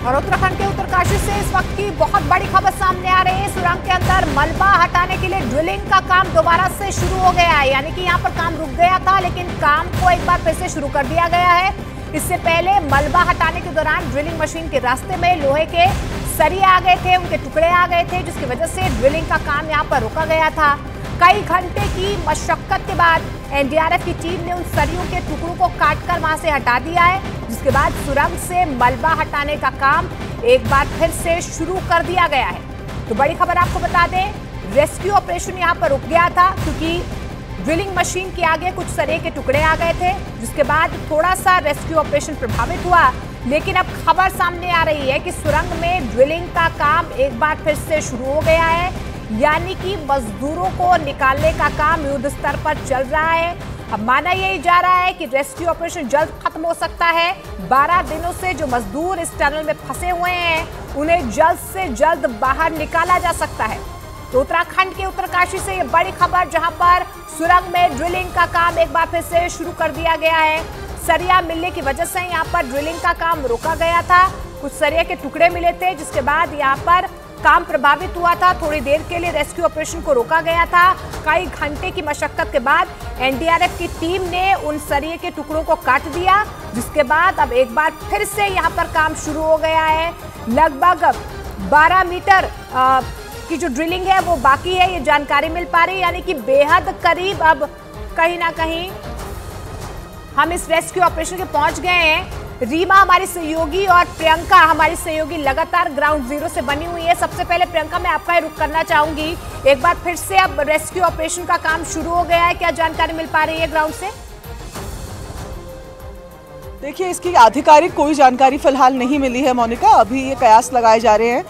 और उत्तराखंड के उत्तरकाशी से इस वक्त की बहुत बड़ी खबर सामने आ रही है। सुरंग के अंदर मलबा हटाने के लिए ड्रिलिंग का काम दोबारा से शुरू हो गया है। यानी कि यहाँ पर काम रुक गया था, लेकिन काम को एक बार फिर से शुरू कर दिया गया है। इससे पहले मलबा हटाने के दौरान ड्रिलिंग मशीन के रास्ते में लोहे के सरिये आ गए थे, उनके टुकड़े आ गए थे, जिसकी वजह से ड्रिलिंग का काम यहाँ पर रोका गया था। कई घंटे की मशक्कत के बाद एनडीआरएफ की टीम ने उन सरियों के टुकड़ों को काटकर वहां से हटा दिया है, जिसके बाद सुरंग से मलबा हटाने का काम एक बार फिर से शुरू कर दिया गया है। तो बड़ी खबर आपको बता दें, रेस्क्यू ऑपरेशन यहां पर रुक गया था क्योंकि ड्रिलिंग मशीन के आगे कुछ सरिये के टुकड़े आ गए थे, जिसके बाद थोड़ा सा रेस्क्यू ऑपरेशन प्रभावित हुआ। लेकिन अब खबर सामने आ रही है कि सुरंग में ड्रिलिंग का काम एक बार फिर से शुरू हो गया है, यानी कि मजदूरों को निकालने का काम युद्ध स्तर पर चल रहा है। अब माना यही जा रहा है कि रेस्क्यू ऑपरेशन जल्द खत्म हो सकता है। 12 दिनों से जो मजदूर इस टनल में फंसे हुए हैं, उन्हें जल्द से जल्द बाहर निकाला जा सकता है। तो उत्तराखंड के उत्तरकाशी से ये बड़ी खबर, जहां पर सुरंग में ड्रिलिंग का काम एक बार फिर से शुरू कर दिया गया है। सरिया मिलने की वजह से यहाँ पर ड्रिलिंग का काम रोका गया था, कुछ सरिये के टुकड़े मिले थे, जिसके बाद यहाँ पर काम प्रभावित हुआ था। थोड़ी देर के लिए रेस्क्यू ऑपरेशन को रोका गया था। कई घंटे की मशक्कत के बाद एनडीआरएफ की टीम ने उन सरिये के टुकड़ों को काट दिया, जिसके बाद अब एक बार फिर से यहाँ पर काम शुरू हो गया है। लगभग 12 मीटर की जो ड्रिलिंग है वो बाकी है, ये जानकारी मिल पा रही है। यानी कि बेहद करीब अब कहीं ना कहीं हम इस रेस्क्यू ऑपरेशन के पहुंच गए हैं। रीमा हमारी सहयोगी और प्रियंका हमारी सहयोगी लगातार ग्राउंड जीरो से बनी हुई है। सबसे पहले प्रियंका, मैं आपका रुख करना चाहूंगी, एक बार फिर से अब रेस्क्यू ऑपरेशन का काम शुरू हो गया है, क्या जानकारी मिल पा रही है ग्राउंड से? देखिए, इसकी आधिकारिक कोई जानकारी फिलहाल नहीं मिली है मोनिका। अभी ये कयास लगाए जा रहे हैं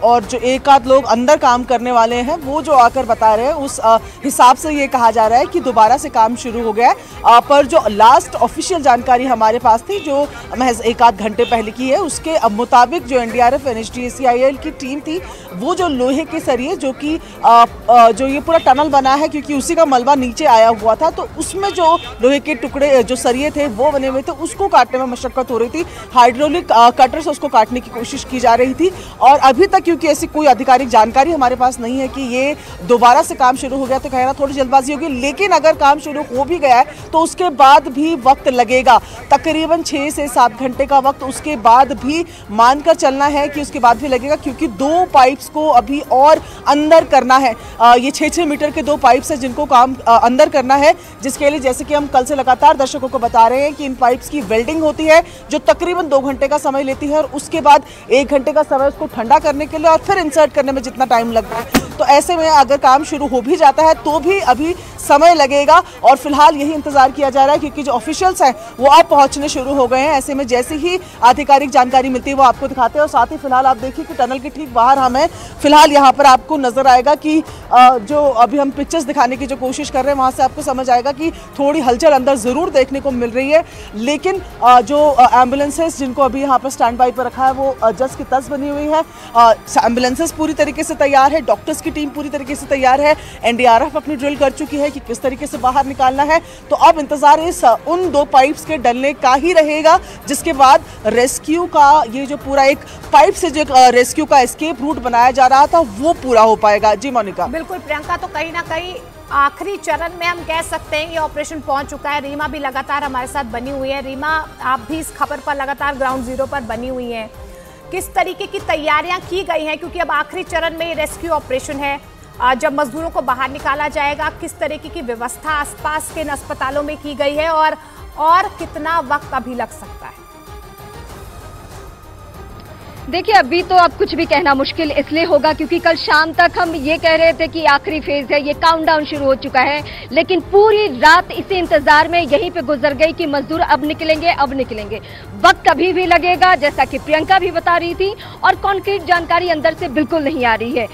और जो एक आध लोग अंदर काम करने वाले हैं वो जो आकर बता रहे हैं, उस हिसाब से ये कहा जा रहा है कि दोबारा से काम शुरू हो गया है। पर जो लास्ट ऑफिशियल जानकारी हमारे पास थी, जो महज एक आध घंटे पहले की है, उसके मुताबिक जो एनडीआरएफ एनएचडीसीआईएल की टीम थी, वो जो लोहे के सरिये जो कि जो ये पूरा टनल बना है, क्योंकि उसी का मलबा नीचे आया हुआ था, तो उसमें जो लोहे के टुकड़े जो सरिये थे वो बने हुए थे, उसको काटने में मशक्कत हो रही थी। हाइड्रोलिक कटर से उसको काटने की कोशिश की जा रही थी। और अभी तक क्योंकि ऐसी कोई आधिकारिक जानकारी हमारे पास नहीं है कि ये दोबारा से काम शुरू हो गया, तो कहना थोड़ी जल्दबाजी होगी। लेकिन अगर काम शुरू हो भी गया है तो उसके बाद भी वक्त लगेगा, तकरीबन 6 से 7 घंटे का वक्त उसके बाद भी मानकर चलना है कि उसके बाद भी लगेगा, क्योंकि 2 पाइप्स को अभी और अंदर करना है। ये 6-6 मीटर के 2 पाइप्स है जिनको काम अंदर करना है, जिसके लिए जैसे कि हम कल से लगातार दर्शकों को बता रहे हैं कि इन पाइप्स की वेल्डिंग होती है, जो तकरीबन 2 घंटे का समय लेती है, और उसके बाद 1 घंटे का समय उसको ठंडा करने के लिए और फिर इंसर्ट करने में जितना टाइम लगता है। तो ऐसे में अगर काम शुरू हो भी जाता है तो भी अभी समय लगेगा, और फिलहाल यही इंतजार किया जा रहा है, क्योंकि जो ऑफिशियल्स हैं वो अब पहुंचने शुरू हो गए हैं। ऐसे में जैसे ही आधिकारिक जानकारी मिलती है वो आपको दिखाते हैं। और साथ ही फिलहाल आप देखिए कि टनल के ठीक बाहर हमें फिलहाल यहाँ पर आपको नजर आएगा कि जो अभी हम पिक्चर्स दिखाने की जो कोशिश कर रहे हैं, वहाँ से आपको समझ आएगा कि थोड़ी हलचल अंदर जरूर देखने को मिल रही है। लेकिन जो एम्बुलेंसेस जिनको अभी यहाँ पर स्टैंड बाई पर रखा है, वो जस की तस बनी हुई है। एम्बुलेंसेस पूरी तरीके से तैयार है, डॉक्टर्स की टीम पूरी तरीके से तैयार है, एनडीआरएफ अपनी ड्रिल कर चुकी है कि किस तरीके से बाहर निकालना है। तो अब इंतजार इस उन 2 पाइप्स के डलने का ही रहेगा, जिसके बाद रेस्क्यू का ये जो पूरा एक पाइप से जो रेस्क्यू का एस्केप रूट बनाया जा रहा था वो पूरा हो पाएगा। जी मोनिका। बिल्कुल प्रियंका, तो कहीं ना कहीं आखिरी चरण में हम कह सकते हैं ये ऑपरेशन पहुंच चुका है। रीमा भी लगातार हमारे साथ बनी हुई है। रीमा, आप भी इस खबर पर लगातार ग्राउंड जीरो पर बनी हुई हैं, किस तरीके की तैयारियां की गई हैं, क्योंकि अब आखिरी चरण में ये रेस्क्यू ऑपरेशन है, जब मजदूरों को बाहर निकाला जाएगा, किस तरीके की व्यवस्था आसपास के अस्पतालों में की गई है और कितना वक्त अभी लग सकता है? देखिए, अभी तो अब कुछ भी कहना मुश्किल इसलिए होगा क्योंकि कल शाम तक हम ये कह रहे थे कि आखिरी फेज है, ये काउंटडाउन शुरू हो चुका है, लेकिन पूरी रात इसी इंतजार में यहीं पे गुजर गई कि मजदूर अब निकलेंगे। वक्त अभी भी लगेगा, जैसा कि प्रियंका भी बता रही थी, और कॉन्क्रीट जानकारी अंदर से बिल्कुल नहीं आ रही है।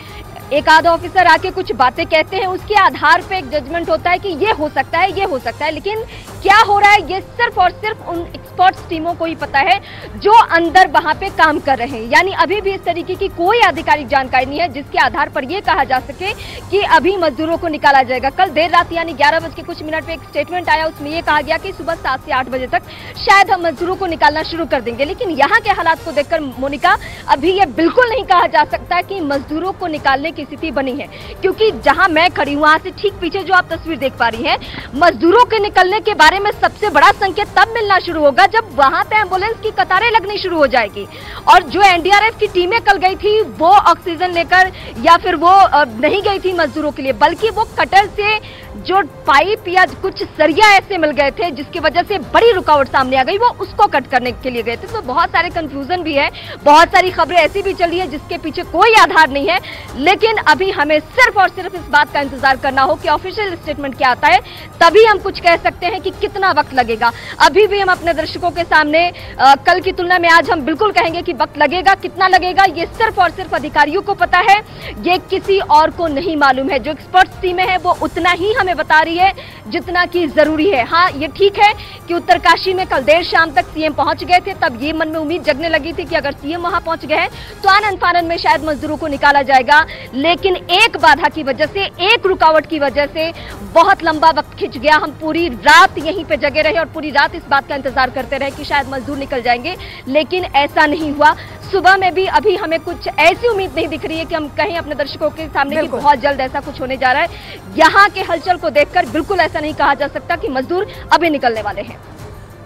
एक आधा ऑफिसर आके कुछ बातें कहते हैं, उसके आधार पे एक जजमेंट होता है कि ये हो सकता है, ये हो सकता है, लेकिन क्या हो रहा है ये सिर्फ और सिर्फ उन एक्सपर्ट्स टीमों को ही पता है जो अंदर वहां पे काम कर रहे हैं। यानी अभी भी इस तरीके की कोई आधिकारिक जानकारी नहीं है जिसके आधार पर यह कहा जा सके कि अभी मजदूरों को निकाला जाएगा। कल देर रात यानी 11:00 पे एक स्टेटमेंट आया, उसमें यह कहा गया कि सुबह 7 से 8 बजे तक शायद हम मजदूरों को निकालना शुरू कर देंगे। लेकिन यहाँ के हालात को देखकर मोनिका अभी यह बिल्कुल नहीं कहा जा सकता कि मजदूरों को निकालने की स्थिति बनी है, क्योंकि जहां मैं खड़ी हूं वहां से ठीक पीछे जो आप तस्वीर देख पा रही हैं, मजदूरों के निकलने के बारे में सबसे बड़ा संकेत तब मिलना शुरू होगा जब वहां पे एम्बुलेंस की कतारें लगनी शुरू हो जाएगी। और जो एनडीआरएफ की टीमें कल गई थी वो ऑक्सीजन लेकर या फिर वो नहीं गई थी मजदूरों के लिए, बल्कि वो कटर से जो पाइप या कुछ सरिया ऐसे मिल गए थे जिसकी वजह से बड़ी रुकावट सामने आ गई, वो उसको कट करने के लिए गए थे। तो बहुत सारे कंफ्यूजन भी है, बहुत सारी खबरें ऐसी भी चली है जिसके पीछे कोई आधार नहीं है। लेकिन अभी हमें सिर्फ और सिर्फ इस बात का इंतजार करना हो कि ऑफिशियल स्टेटमेंट क्या आता है, तभी हम कुछ कह सकते हैं कि कितना वक्त लगेगा। अभी भी हम अपने दर्शकों के सामने कल की तुलना में आज हम बिल्कुल कहेंगे कि वक्त लगेगा, कितना लगेगा ये सिर्फ और सिर्फ अधिकारियों को पता है, ये किसी और को नहीं मालूम है। जो एक्सपर्ट्स टीमें हैं वो उतना ही हमें बता रही है जितना कि जरूरी है। हाँ, ये ठीक है कि उत्तरकाशी में कल देर शाम तक सीएम पहुंच गए थे, तब ये मन में उम्मीद जगने लगी थी कि अगर सीएम वहां पहुंच गए हैं तो आनन फानन में शायद मजदूरों को निकाला जाएगा। लेकिन एक बाधा की वजह से, एक रुकावट की वजह से बहुत लंबा वक्त खिंच गया। हम पूरी रात यहीं पे जगे रहे और पूरी रात इस बात का इंतजार करते रहे कि शायद मजदूर निकल जाएंगे, लेकिन ऐसा नहीं हुआ। सुबह में भी अभी हमें कुछ ऐसी उम्मीद नहीं दिख रही है कि हम कहें अपने दर्शकों के सामने कि बहुत जल्द ऐसा कुछ होने जा रहा है। यहाँ के हलचल को देखकर बिल्कुल ऐसा नहीं कहा जा सकता कि मजदूर अभी निकलने वाले हैं।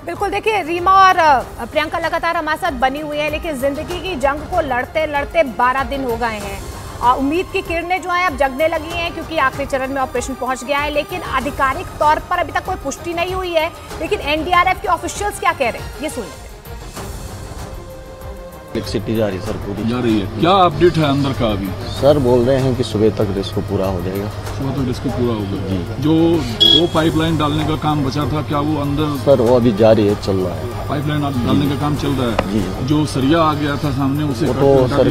बिल्कुल, देखिए रीमा और प्रियंका लगातार हमारे साथ बनी हुई है, लेकिन जिंदगी की जंग को लड़ते लड़ते 12 दिन हो गए हैं। उम्मीद की किरणें जो है अब जगने लगी हैं क्योंकि आखिरी चरण में ऑपरेशन पहुंच गया है, लेकिन आधिकारिक तौर पर अभी तक कोई पुष्टि नहीं हुई है। लेकिन एनडीआरएफ के ऑफिशियल्स क्या कह रहे हैं ये सुनिए। इलेक्ट्रिसिटी जा रही है सर, पूरी जा रही है। क्या अपडेट है अंदर का अभी? सर बोल रहे हैं कि सुबह तक रेस्क्यू पूरा हो जाएगा। सुबह तक रेस्क्यू पूरा होगा जी। जो 2 पाइपलाइन डालने का काम बचा था, क्या वो अंदर? सर वो अभी जारी है, चल रहा है। पाइपलाइन डालने का काम चल रहा है जी। जो सरिया आ गया था सामने उसे वो तो सर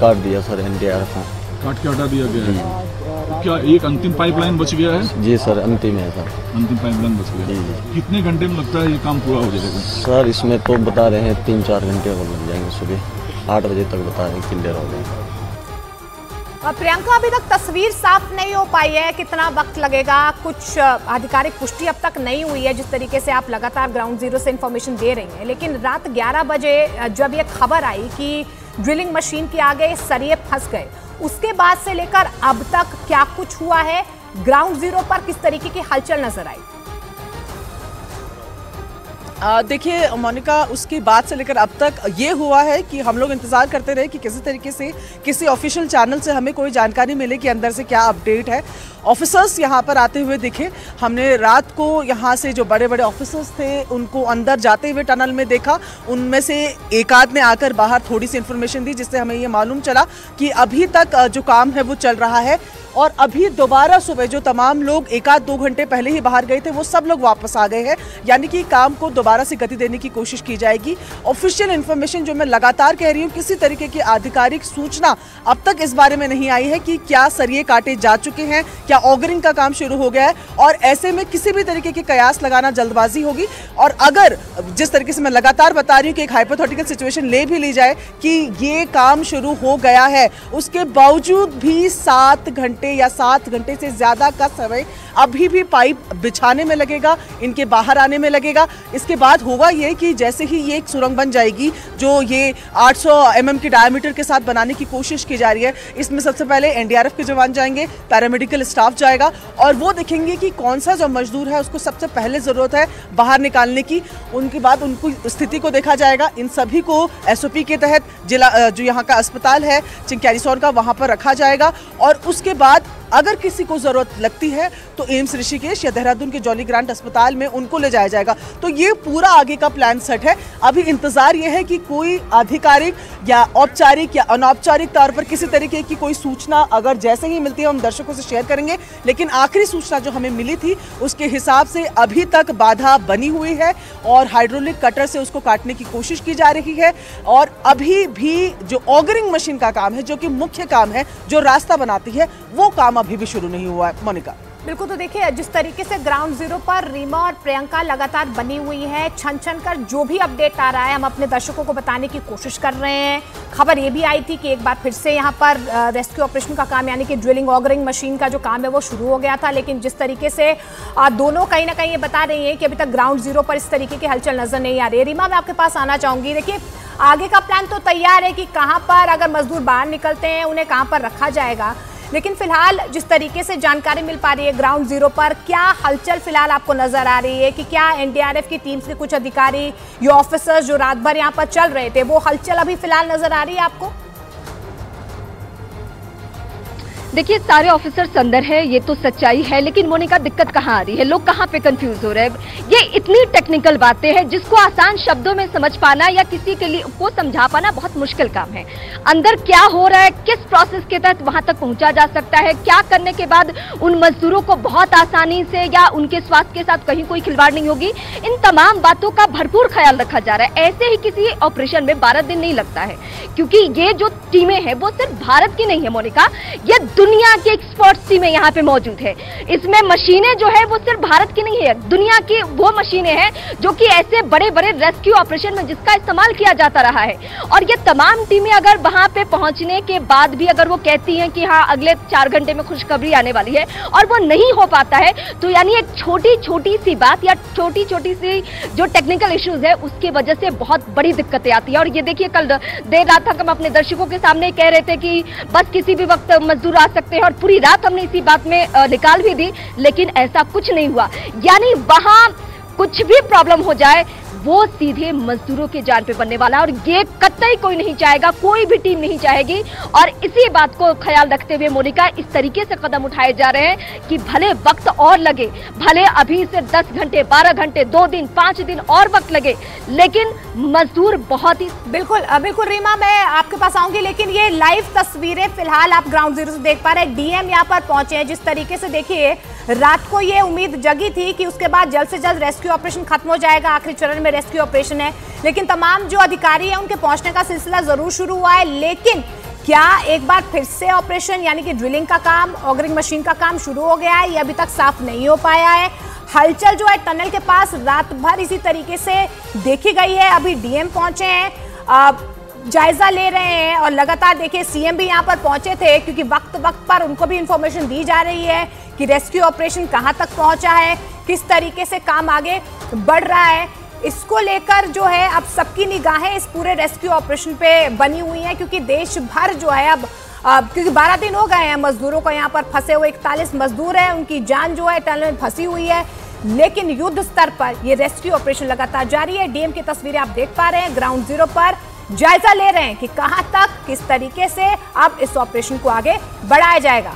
काट दिया सर, एनडीआरएफ ने काट के हटा दिया गया है। तो क्या एक अंतिम पाइपलाइन बच गया है? जी सर, अंतिम है सर, अंतिम पाइपलाइन बच गया है। कितने घंटे में लगता है ये काम पूरा हो जाएगा? सर इसमें तो बता रहे हैं 3-4 घंटे और लग जाएंगे। सुबह 8 बजे तक बता रहे हैं क्लियर हो जाएगा। प्रियंका, अभी तक तस्वीर साफ नहीं हो पाई है, कितना वक्त लगेगा, कुछ आधिकारिक पुष्टि अब तक नहीं हुई है। जिस तरीके से आप लगातार ग्राउंड जीरो से इंफॉर्मेशन दे रही हैं, लेकिन रात 11 बजे जब ये खबर आई कि ड्रिलिंग मशीन के आगे सरिये फंस गए, उसके बाद से लेकर अब तक क्या कुछ हुआ है? ग्राउंड जीरो पर किस तरीके की हलचल नजर आई? देखिए मोनिका, उसके बाद से लेकर अब तक ये हुआ है कि हम लोग इंतज़ार करते रहे कि किसी तरीके से किसी ऑफिशियल चैनल से हमें कोई जानकारी मिले कि अंदर से क्या अपडेट है। ऑफिसर्स यहाँ पर आते हुए दिखे, हमने रात को यहाँ से जो बड़े बड़े ऑफिसर्स थे उनको अंदर जाते हुए टनल में देखा। उनमें से एक आध ने आकर बाहर थोड़ी सी इन्फॉर्मेशन दी जिससे हमें ये मालूम चला कि अभी तक जो काम है वो चल रहा है। और अभी दोबारा सुबह जो तमाम लोग 1-2 घंटे पहले ही बाहर गए थे वो सब लोग वापस आ गए हैं, यानी कि काम को दोबारा से गति देने की कोशिश की जाएगी। ऑफिशियल इन्फॉर्मेशन जो मैं लगातार कह रही हूँ, किसी तरीके की आधिकारिक सूचना अब तक इस बारे में नहीं आई है कि क्या सरिये काटे जा चुके हैं, क्या ऑगरिंग का काम शुरू हो गया है। और ऐसे में किसी भी तरीके के कयास लगाना जल्दबाजी होगी। और अगर जिस तरीके से मैं लगातार बता रही हूँ कि एक हाइपोथेटिकल सिचुएशन ले भी ली जाए कि ये काम शुरू हो गया है, उसके बावजूद भी 7 घंटे या 7 घंटे से ज्यादा का समय अभी भी पाइप बिछाने में लगेगा, इनके बाहर आने में लगेगा। इसके बाद होगा ये कि जैसे ही ये एक सुरंग बन जाएगी जो ये 800 mm के डायमीटर के साथ बनाने की कोशिश की जा रही है, इसमें सबसे पहले एनडीआरएफ के जवान जाएंगे, पैरामेडिकल स्टाफ जाएगा और वो देखेंगे कि कौन सा जो मजदूर है उसको सबसे पहले जरूरत है बाहर निकालने की। उनके बाद उनको स्थिति को देखा जाएगा। इन सभी को एसओपी के तहत जिला जो यहाँ का अस्पताल है चिंक्यारीसौर का, वहाँ पर रखा जाएगा और उसके बाद अगर किसी को जरूरत लगती है तो एम्स ऋषिकेश या देहरादून के जॉली ग्रांट अस्पताल में उनको ले जाया जाएगा। तो ये पूरा आगे का प्लान सेट है। अभी इंतजार ये है कि कोई आधिकारिक या औपचारिक या अनौपचारिक तौर पर किसी तरीके की कोई सूचना अगर जैसे ही मिलती है हम दर्शकों से शेयर करेंगे। लेकिन आखिरी सूचना जो हमें मिली थी उसके हिसाब से अभी तक बाधा बनी हुई है और हाइड्रोलिक कटर से उसको काटने की कोशिश की जा रही है। और अभी भी जो ऑगरिंग मशीन का काम है, जो कि मुख्य काम है, जो रास्ता बनाती है, वो काम अभी भी शुरू नहीं हुआ है। मोनिका, बिल्कुल। तो देखिए, जिस तरीके से ग्राउंड जीरो पर रीमा और प्रियंका लगातार बनी हुई है, छन छन कर जो भी अपडेट आ रहा है हम अपने दर्शकों को बताने की कोशिश कर रहे हैं। खबर ये भी आई थी कि एक बार फिर से यहाँ पर रेस्क्यू ऑपरेशन का काम यानी कि ड्रिलिंग ऑगरिंग मशीन का जो काम है वो शुरू हो गया था। लेकिन जिस तरीके से दोनों कहीं ना कहीं ये बता रही हैं कि अभी तक ग्राउंड जीरो पर इस तरीके की हलचल नजर नहीं आ रही है। रीमा, मैं आपके पास आना चाहूंगी। देखिए, आगे का प्लान तो तैयार है कि कहाँ पर अगर मजदूर बाहर निकलते हैं उन्हें कहाँ पर रखा जाएगा, लेकिन फिलहाल जिस तरीके से जानकारी मिल पा रही है ग्राउंड जीरो पर, क्या हलचल फिलहाल आपको नजर आ रही है कि क्या एनडीआरएफ की टीम से कुछ अधिकारी या ऑफिसर्स जो रात भर यहाँ पर चल रहे थे वो हलचल अभी फिलहाल नजर आ रही है आपको? देखिए, सारे ऑफिसर्स अंदर है, ये तो सच्चाई है, लेकिन मोनिका दिक्कत कहाँ आ रही है, लोग कहाँ पे कंफ्यूज हो रहे हैं। ये इतनी टेक्निकल बातें हैं जिसको आसान शब्दों में समझ पाना या किसी के लिए को समझा पाना बहुत मुश्किल काम है। अंदर क्या हो रहा है, किस प्रोसेस के तहत वहां तक पहुंचा जा सकता है, क्या करने के बाद उन मजदूरों को बहुत आसानी से या उनके स्वास्थ्य के साथ कहीं कोई खिलवाड़ नहीं होगी, इन तमाम बातों का भरपूर ख्याल रखा जा रहा है। ऐसे ही किसी ऑपरेशन में 12 दिन नहीं लगता है, क्योंकि ये जो टीमें हैं वो सिर्फ भारत की नहीं है मोनिका, ये दुनिया की एक्सपर्ट्स टीमें यहाँ पे मौजूद है। इसमें मशीनें जो है वो सिर्फ भारत की नहीं है, दुनिया की वो मशीनें हैं जो कि ऐसे बड़े बड़े रेस्क्यू ऑपरेशन में जिसका इस्तेमाल किया जाता रहा है। और ये तमाम टीमें अगर वहां पे पहुंचने के बाद भी अगर वो कहती हैं कि हाँ अगले 4 घंटे में खुशखबरी आने वाली है और वो नहीं हो पाता है, तो यानी एक छोटी छोटी सी बात या छोटी छोटी सी जो टेक्निकल इश्यूज है उसकी वजह से बहुत बड़ी दिक्कतें आती है। और ये देखिए, कल देर रात तक हम अपने दर्शकों के सामने कह रहे थे कि बस किसी भी वक्त मजदूर आ सकते हैं और पूरी रात हमने इसी बात में निकाल भी दी, लेकिन ऐसा कुछ नहीं हुआ। यानी वहां कुछ भी प्रॉब्लम हो जाए वो सीधे मजदूरों के जान पे बनने वाला है और ये कतई कोई नहीं चाहेगा, कोई भी टीम नहीं चाहेगी। और इसी बात को ख्याल रखते हुए मोनिका इस तरीके से कदम उठाए जा रहे हैं कि भले वक्त और लगे, भले अभी से 10 घंटे 12 घंटे 2 दिन 5 दिन और वक्त लगे, लेकिन मजदूर बहुत ही बिल्कुल बिल्कुल। रीमा, मैं आपके पास आऊंगी, लेकिन ये लाइव तस्वीरें फिलहाल आप ग्राउंड जीरो से देख पा रहे हैं। डीएम यहाँ पर पहुंचे हैं। जिस तरीके से देखिए, रात को ये उम्मीद जगी थी कि उसके बाद जल्द से जल्द रेस्क्यू ऑपरेशन खत्म हो जाएगा, आखिरी चरण में रेस्क्यू ऑपरेशन है, लेकिन तमाम जो अधिकारी हैं उनके पहुंचने का सिलसिला जरूर शुरू हुआ है। लेकिन क्या एक बार फिर से ऑपरेशन यानी कि ड्रिलिंग का काम, ऑगरिंग मशीन का काम शुरू हो गया है, ये अभी तक साफ नहीं हो पाया है। हलचल जो है टनल के पास रात भर इसी तरीके से देखी गई है। अभी डीएम पहुंचे हैं, जायजा ले रहे हैं और लगातार देखिए सीएम भी यहाँ पर पहुंचे थे, क्योंकि वक्त वक्त पर उनको भी इंफॉर्मेशन दी जा रही है कि रेस्क्यू ऑपरेशन कहां तक पहुंचा है, किस तरीके से काम आगे बढ़ रहा है। इसको लेकर जो है अब सबकी निगाहें इस पूरे रेस्क्यू ऑपरेशन पे बनी हुई हैं, क्योंकि देश भर जो है अब क्योंकि 12 दिन हो गए हैं मजदूरों को यहाँ पर फंसे हुए। 41 मजदूर हैं, उनकी जान जो है टनल में फंसी हुई है, लेकिन युद्ध स्तर पर ये रेस्क्यू ऑपरेशन लगातार जारी है। डीएम की तस्वीरें आप देख पा रहे हैं, ग्राउंड जीरो पर जायजा ले रहे हैं कि कहां तक किस तरीके से अब इस ऑपरेशन को आगे बढ़ाया जाएगा।